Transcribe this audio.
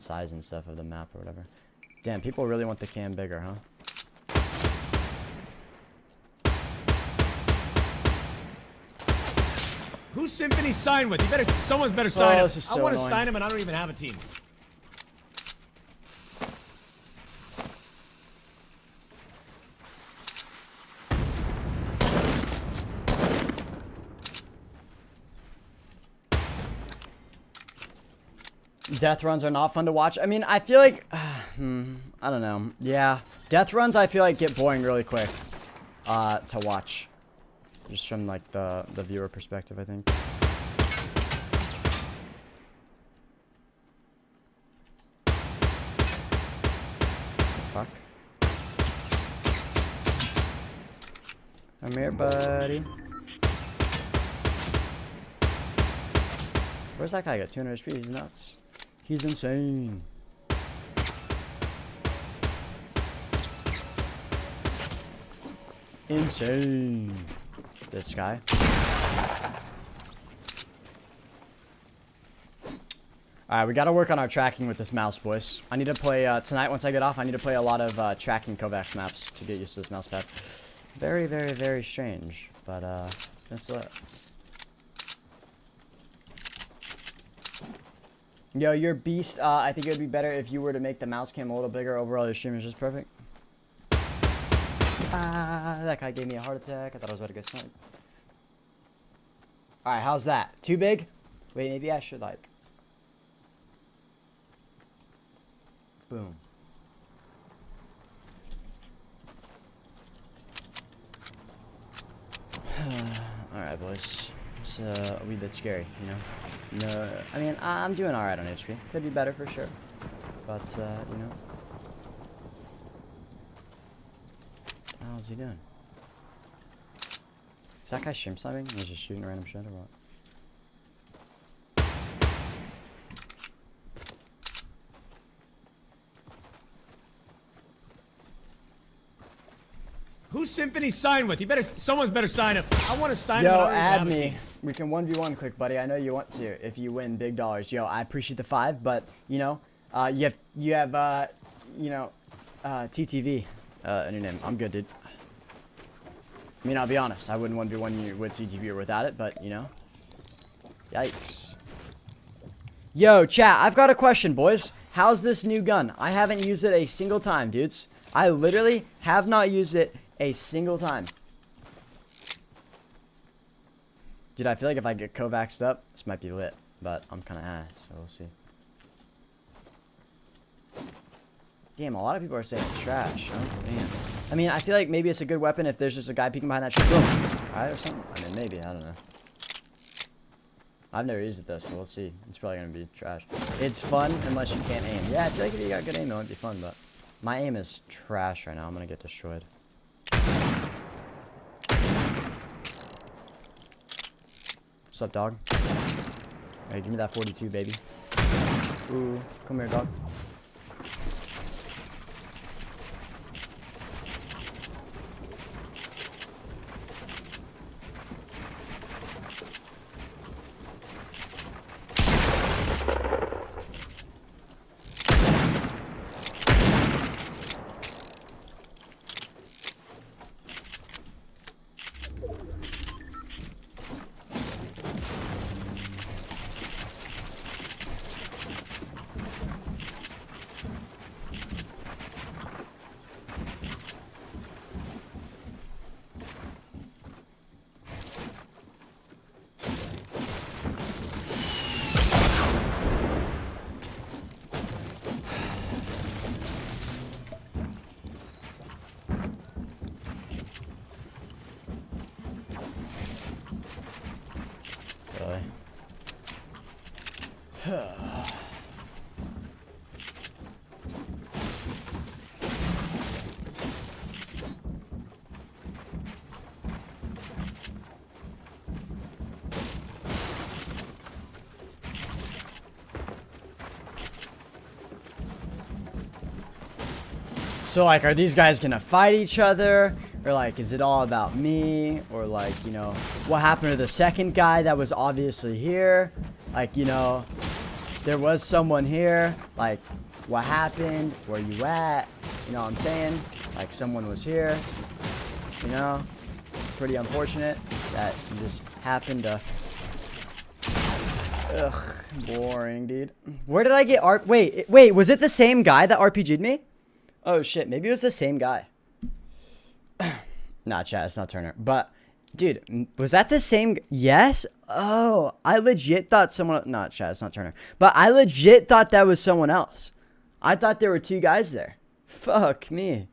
size and stuff of the map or whatever. Damn, people really want the cam bigger, huh? Who's Symfuhny signed with? Someone's better sign him. So I want to annoying. sign him and I don't even have a team. Death runs are not fun to watch. I mean, I feel like, I don't know. Yeah, death runs I feel like get boring really quick to watch. Just from like the viewer perspective, I think. Fuck. Come here, buddy. Where's that guy got 200 HP? He's nuts. He's insane. Insane. This guy. Alright, we gotta work on our tracking with this mouse, boys. I need to play, tonight, once I get off, I need to play a lot of tracking Kovacs maps to get used to this mouse pad. Very, very, very strange. But, that's it. Yo, you're beast. I think it would be better if you were to make the mouse cam a little bigger. Overall, your stream is just perfect. That guy gave me a heart attack. I thought I was about to get sniped. Alright, how's that? Too big? Wait, maybe I should, like... Boom. Alright, boys. It's a wee bit scary, you know? No, I mean, I'm doing alright on HP. Could be better for sure. But, you know. What the hell is he doing? Is that guy shrimp sniping? He's just shooting random shit or what? Who's Symfuhny signed with? Someone's better sign him. I want to sign him. Yo, and I don't even add have a me. team. We can 1v1 quick, buddy. I know you want to if you win big dollars. Yo, I appreciate the 5, but you know, you have you know, TTV in your name. I'm good, dude. I mean, I'll be honest. I wouldn't 1v1 you with TTV or without it, but you know. Yikes. Yo, chat. I've got a question, boys. How's this new gun? I haven't used it a single time, dudes. I literally have not used it a single time. Dude, I feel like if I get Kovacsed up, this might be lit. But I'm kind of ass, so we'll see. Damn, a lot of people are saying it's trash. Oh, man. I mean, I feel like maybe it's a good weapon if there's just a guy peeking behind that tree. Boom. Alright, or something. I mean, maybe. I don't know. I've never used it, though, so we'll see. It's probably going to be trash. It's fun unless you can't aim. Yeah, I feel like if you got good aim, it would be fun, but my aim is trash right now. I'm going to get destroyed. What's up, dog? Hey, give me that 42, baby. Ooh, come here, dog. Really? So, like, are these guys gonna fight each other? Or, like, is it all about me? Or, like, you know, what happened to the second guy that was obviously here? Like, you know, there was someone here. Like, what happened? Where you at? You know what I'm saying? Like, someone was here. You know? Pretty unfortunate that you just happened to... Ugh, boring, dude. Where did I get Wait, was it the same guy that RPG'd me? Oh, shit, maybe it was the same guy. Nah, chat, it's not Turner. But, dude, was that the same... Yes? Oh, I legit thought someone... Not chat, it's not Turner. But I legit thought that was someone else. I thought there were two guys there. Fuck me.